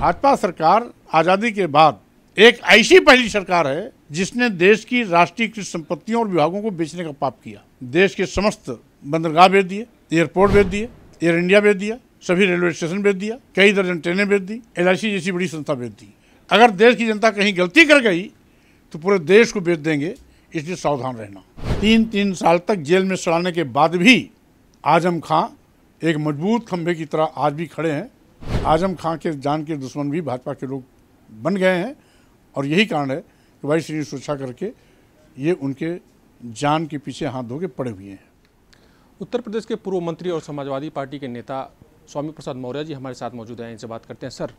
भाजपा सरकार आज़ादी के बाद एक ऐसी पहली सरकार है जिसने देश की राष्ट्रीयकृत संपत्तियों और विभागों को बेचने का पाप किया। देश के समस्त बंदरगाह बेच दिए, एयरपोर्ट बेच दिए, एयर इंडिया बेच दिया, सभी रेलवे स्टेशन बेच दिया, कई दर्जन ट्रेनें बेच दी, LIC जैसी बड़ी संस्था बेच दी। अगर देश की जनता कहीं गलती कर गई तो पूरे देश को बेच देंगे, इसलिए सावधान रहना। 3 साल तक जेल में सड़ाने के बाद भी आजम खां एक मजबूत खंभे की तरह आज भी खड़े हैं। आजम खां के जान के दुश्मन भी भाजपा के लोग बन गए हैं और यही कारण है कि भाई श्री सुरक्षा करके ये उनके जान के पीछे हाथ धो के पड़े हुए हैं। उत्तर प्रदेश के पूर्व मंत्री और समाजवादी पार्टी के नेता स्वामी प्रसाद मौर्य जी हमारे साथ मौजूद हैं, इनसे बात करते हैं। सर,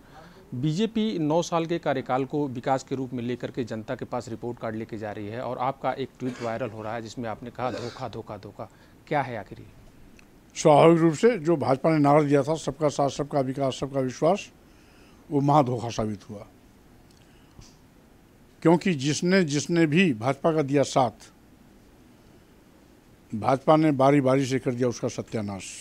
बीजेपी 9 साल के कार्यकाल को विकास के रूप में लेकर के जनता के पास रिपोर्ट कार्ड लेके जा रही है और आपका एक ट्वीट वायरल हो रहा है जिसमें आपने कहा धोखा धोखा धोखा, क्या है आखिर ये? स्वाभाविक रूप से जो भाजपा ने नारा दिया था सबका साथ, सबका विकास, सबका विश्वास, वो महाधोखा साबित हुआ। क्योंकि जिसने भी भाजपा का दिया साथ, भाजपा ने बारी बारी से कर दिया उसका सत्यानाश।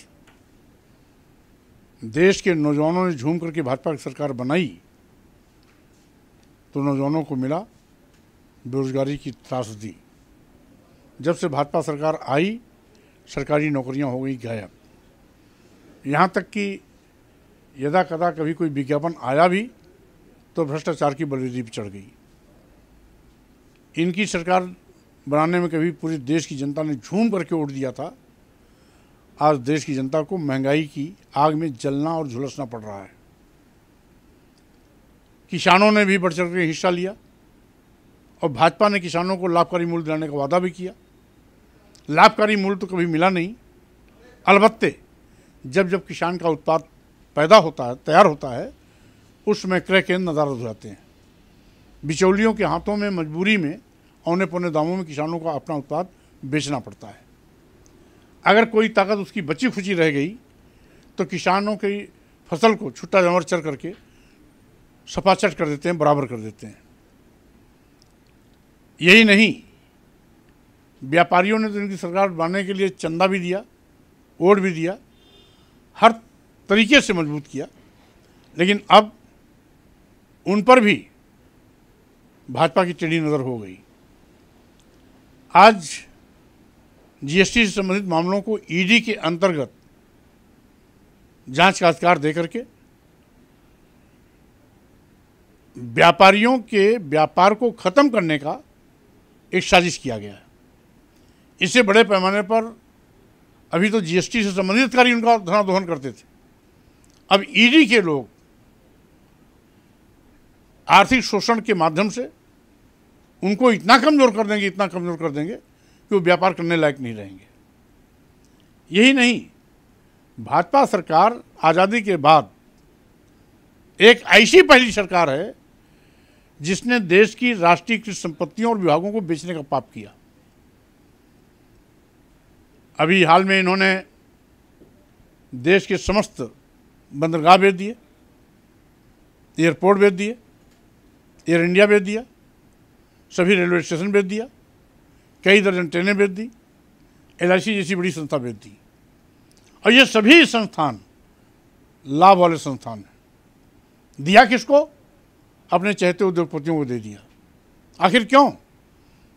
देश के नौजवानों ने झूम करके भाजपा की सरकार बनाई तो नौजवानों को मिला बेरोजगारी की त्रासदी। जब से भाजपा सरकार आई सरकारी नौकरियां हो गई गायब। यहाँ तक कि यदा कदा कभी कोई विज्ञापन आया भी तो भ्रष्टाचार की बलि चढ़ गई। इनकी सरकार बनाने में कभी पूरे देश की जनता ने झूम करके वोट दिया था। आज देश की जनता को महंगाई की आग में जलना और झुलसना पड़ रहा है। किसानों ने भी बढ़ चढ़ कर हिस्सा लिया और भाजपा ने किसानों को लाभकारी मूल्य दिलाने का वादा भी किया। लाभकारी मूल्य तो कभी मिला नहीं। अलबत्ते जब किसान का उत्पाद पैदा होता है, तैयार होता है, उसमें क्रय केंद्र नदारद हो जाते हैं। बिचौलियों के हाथों में मजबूरी में औने पौने दामों में किसानों को अपना उत्पाद बेचना पड़ता है। अगर कोई ताकत उसकी बची खुची रह गई तो किसानों की फसल को छुट्टा जानवर चर करके सपाचट कर देते हैं, बराबर कर देते हैं। यही नहीं, व्यापारियों ने तो इनकी सरकार बनाने के लिए चंदा भी दिया, वोट भी दिया, हर तरीके से मजबूत किया, लेकिन अब उन पर भी भाजपा की टेढ़ी नज़र हो गई। आज GST से संबंधित मामलों को ED के अंतर्गत जांच का अधिकार देकर के व्यापारियों के व्यापार को खत्म करने का एक साजिश किया गया है। इससे बड़े पैमाने पर अभी तो GST से संबंधित अधिकारी उनका धनादोहन करते थे, अब ED के लोग आर्थिक शोषण के माध्यम से उनको इतना कमज़ोर कर देंगे कि वो व्यापार करने लायक नहीं रहेंगे। यही नहीं, भाजपा सरकार आज़ादी के बाद एक ऐसी पहली सरकार है जिसने देश की राष्ट्रीयकृत संपत्तियों और विभागों को बेचने का पाप किया। अभी हाल में इन्होंने देश के समस्त बंदरगाह बेच दिए, एयरपोर्ट बेच दिए, एयर इंडिया बेच दिया, सभी रेलवे स्टेशन बेच दिया, कई दर्जन ट्रेनें बेच दी, LIC जैसी बड़ी संस्था बेच दी। और ये सभी संस्थान लाभ वाले संस्थान हैं। दिया किसको? अपने चहेते उद्योगपतियों को दे दिया। आखिर क्यों?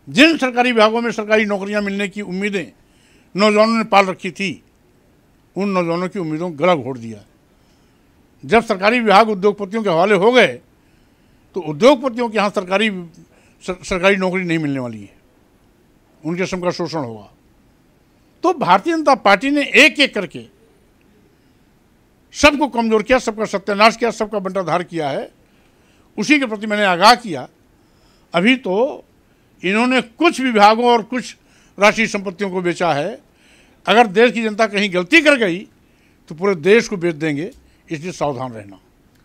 जिन सरकारी विभागों में सरकारी नौकरियां मिलने की उम्मीदें नौजवानों ने पाल रखी थी, उन नौजवानों की उम्मीदों को गला घोट दिया। जब सरकारी विभाग उद्योगपतियों के हवाले हो गए तो उद्योगपतियों के यहाँ सरकारी नौकरी नहीं मिलने वाली है, उनके श्रम का शोषण होगा। तो भारतीय जनता पार्टी ने एक एक करके सबको कमजोर किया, सबका सत्यानाश किया, सबका बंटाधार किया है। उसी के प्रति मैंने आगाह किया। अभी तो इन्होंने कुछ विभागों और कुछ राष्ट्रीय संपत्तियों को बेचा है। अगर देश की जनता कहीं गलती कर गई तो पूरे देश को बेच देंगे, इसलिए सावधान रहना।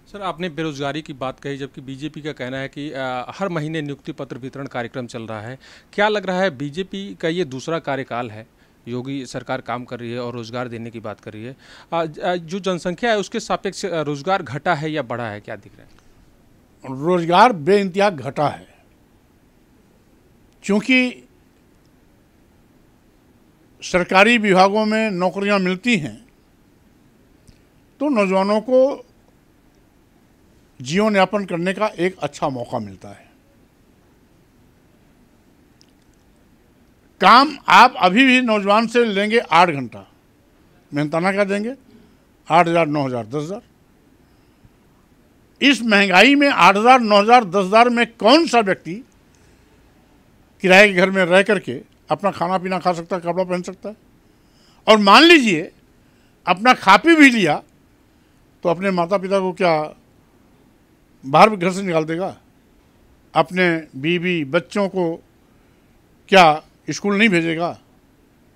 सर, आपने बेरोजगारी की बात कही, जबकि बीजेपी का कहना है कि हर महीने नियुक्ति पत्र वितरण कार्यक्रम चल रहा है। क्या लग रहा है बीजेपी का ये दूसरा कार्यकाल है? योगी सरकार काम कर रही है और रोजगार देने की बात कर रही है। जो जनसंख्या है उसके सापेक्ष रोजगार घटा है या बढ़ा है, क्या दिख रहा है? रोजगार बेइंतहा घटा है, क्योंकि सरकारी विभागों में नौकरियां मिलती हैं तो नौजवानों को जीवन यापन करने का एक अच्छा मौका मिलता है। काम आप अभी भी नौजवान से लेंगे 8 घंटा, मेहनताना क्या देंगे? 8,000, 9,000, 10,000। इस महंगाई में 8,000, 9,000, 10,000 में कौन सा व्यक्ति किराए के घर में रह करके अपना खाना पीना खा सकता है, कपड़ा पहन सकता है? और मान लीजिए अपना खा पी भी लिया तो अपने माता पिता को क्या बाहर घर से निकाल देगा? अपने बीवी बच्चों को क्या स्कूल नहीं भेजेगा?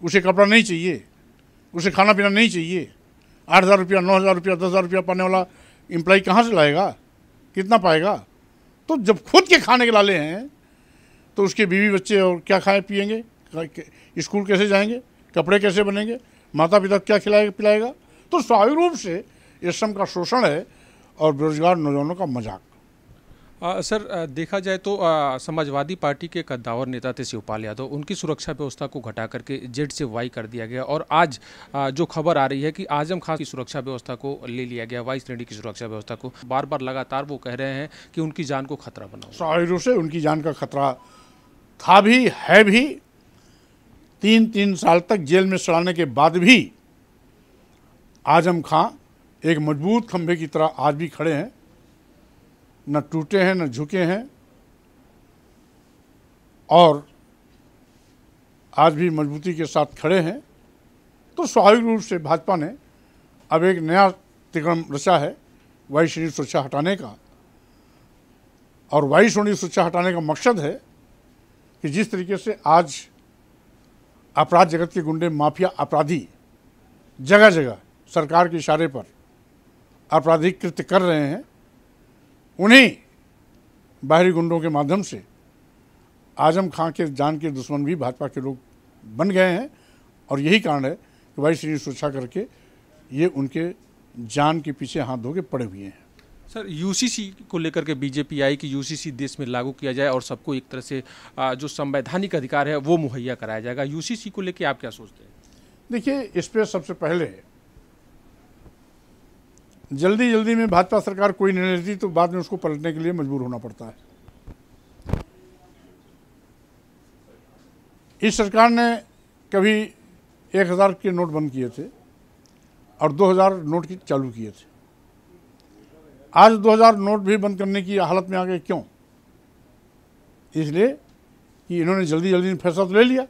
उसे कपड़ा नहीं चाहिए, उसे खाना पीना नहीं चाहिए? 8,000 रुपया, 9,000 रुपया, 10,000 रुपया पाने वाला एम्प्लॉय कहाँ से लाएगा? कितना पाएगा? तो जब खुद के खाने के लाले हैं तो उसके बीवी बच्चे और क्या खाए पिएंगे? स्कूल कैसे जाएंगे? कपड़े कैसे बनेंगे? माता पिता क्या खिलाएगा पिलाएगा? तो स्वाभाविक रूप से ये श्रम का शोषण है और बेरोजगार नौजवानों का मजाक। सर देखा जाए तो समाजवादी पार्टी के कद्दावर नेता थे शिवपाल यादव, उनकी सुरक्षा व्यवस्था को घटा करके जेड से वाई कर दिया गया और आज जो खबर आ रही है कि आजम खान की सुरक्षा व्यवस्था को ले लिया गया, वाई श्रेणी की सुरक्षा व्यवस्था को। बार बार लगातार वो कह रहे हैं कि उनकी जान को खतरा बना हुआ। स्वाभाविक रूप से उनकी जान का खतरा था भी, है भी। 3 साल तक जेल में सड़ाने के बाद भी आजम खां एक मजबूत खंभे की तरह आज भी खड़े हैं, न टूटे हैं न झुके हैं, और आज भी मजबूती के साथ खड़े हैं। तो स्वाभाविक रूप से भाजपा ने अब एक नया तिकड़म रचा है वाई श्रेणी सुरक्षा हटाने का, और वाई श्रेणी सुरक्षा हटाने का मकसद है कि जिस तरीके से आज अपराध जगत के गुंडे माफिया अपराधी जगह जगह सरकार के इशारे पर आपराधिक कृत्य कर रहे हैं, उन्हीं बाहरी गुंडों के माध्यम से आजम खां के जान के दुश्मन भी भाजपा के लोग बन गए हैं। और यही कारण है कि वाई श्रेणी सुरक्षा करके ये उनके जान के पीछे हाथ धो के पड़े हुए हैं। सर यूसीसी को लेकर के बीजेपी आई कि यूसीसी देश में लागू किया जाए और सबको एक तरह से जो संवैधानिक अधिकार है वो मुहैया कराया जाएगा। यूसीसी को लेकर आप क्या सोचते हैं? देखिए, इस पर सबसे पहले जल्दी में भाजपा सरकार कोई निर्णय लेती तो बाद में उसको पलटने के लिए मजबूर होना पड़ता है। इस सरकार ने कभी 1,000 के नोट बंद किए थे और 2,000 नोट की चालू किए थे। आज 2,000 नोट भी बंद करने की हालत में आ गए। क्यों? इसलिए कि इन्होंने जल्दी में फैसला तो ले लिया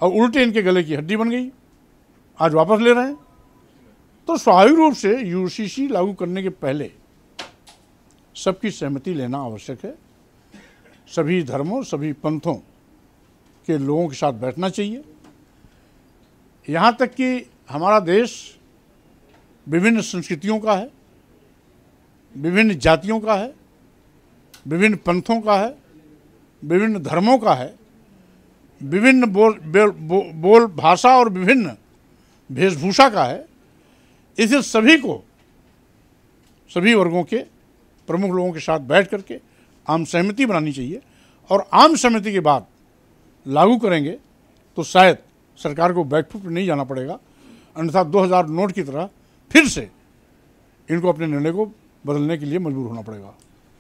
और उल्टे इनके गले की हड्डी बन गई, आज वापस ले रहे हैं। तो स्वाभाविक रूप से यूसीसी लागू करने के पहले सबकी सहमति लेना आवश्यक है। सभी धर्मों, सभी पंथों के लोगों के साथ बैठना चाहिए। यहाँ तक कि हमारा देश विभिन्न संस्कृतियों का है, विभिन्न जातियों का है, विभिन्न पंथों का है, विभिन्न धर्मों का है, विभिन्न बोल भाषा और विभिन्न वेशभूषा का है। इसे सभी को, सभी वर्गों के प्रमुख लोगों के साथ बैठ करके आम सहमति बनानी चाहिए और आम सहमति के बाद लागू करेंगे तो शायद सरकार को बैकफुट पर नहीं जाना पड़ेगा। अन्यथा 2,000 नोट की तरह फिर से इनको अपने निर्णय को बदलने के लिए मजबूर होना पड़ेगा।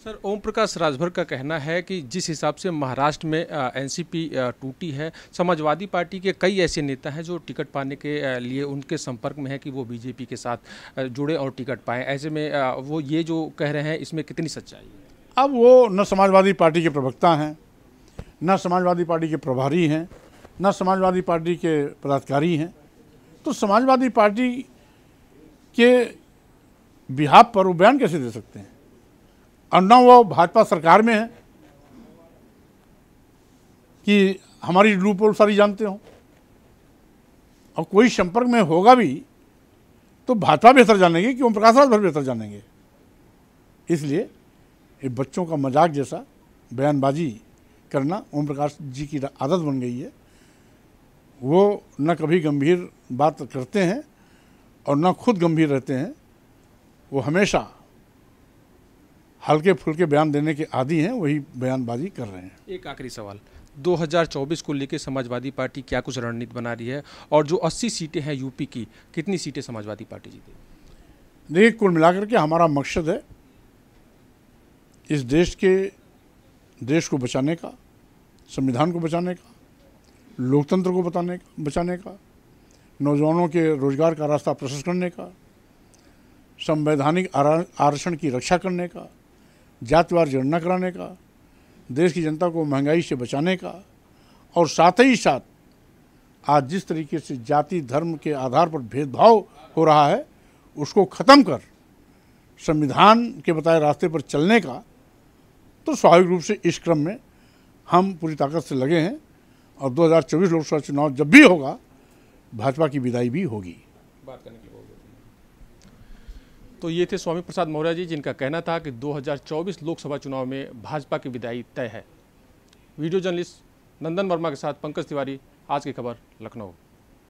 सर ओम प्रकाश राजभर का कहना है कि जिस हिसाब से महाराष्ट्र में एनसीपी टूटी है, समाजवादी पार्टी के कई ऐसे नेता हैं जो टिकट पाने के लिए उनके संपर्क में है कि वो बीजेपी के साथ जुड़े और टिकट पाएं। ऐसे में वो ये जो कह रहे हैं इसमें कितनी सच्चाई है? अब वो न समाजवादी पार्टी के प्रवक्ता हैं, न समाजवादी पार्टी के प्रभारी हैं, न समाजवादी पार्टी के पदाधिकारी हैं। तो समाजवादी पार्टी के बिहाफ पर वो बयान कैसे दे सकते हैं? और न वो भाजपा सरकार में है कि हमारी लूपोल सारी जानते हो, और कोई संपर्क में होगा भी तो भाजपा बेहतर जानेंगे कि ओम प्रकाश राजभर बेहतर जानेंगे। इसलिए ये बच्चों का मजाक जैसा बयानबाजी करना ओम प्रकाश जी की आदत बन गई है। वो न कभी गंभीर बात करते हैं और न खुद गंभीर रहते हैं। वो हमेशा हल्के फुल्के बयान देने के आदी हैं, वही बयानबाजी कर रहे हैं। एक आखिरी सवाल, 2024 को लेकर समाजवादी पार्टी क्या कुछ रणनीति बना रही है? और जो 80 सीटें हैं यूपी की, कितनी सीटें समाजवादी पार्टी जीतेगी? देखिए, कुल मिलाकर के हमारा मकसद है इस देश को बचाने का, संविधान को बचाने का, लोकतंत्र को बचाने का, नौजवानों के रोजगार का रास्ता प्रशस्त करने का, संवैधानिक आरक्षण की रक्षा करने का, जातिवार जनगणना कराने का, देश की जनता को महंगाई से बचाने का, और साथ ही साथ आज जिस तरीके से जाति धर्म के आधार पर भेदभाव हो रहा है उसको ख़त्म कर संविधान के बताए रास्ते पर चलने का, तो स्वाभाविक रूप से इस क्रम में हम पूरी ताकत से लगे हैं और 2024 लोकसभा चुनाव जब भी होगा भाजपा की विदाई भी होगी। बात करने के लिए तो ये थे स्वामी प्रसाद मौर्य जी, जिनका कहना था कि 2024 लोकसभा चुनाव में भाजपा की विदाई तय है। वीडियो जर्नलिस्ट नंदन वर्मा के साथ पंकज तिवारी, आज की खबर, लखनऊ।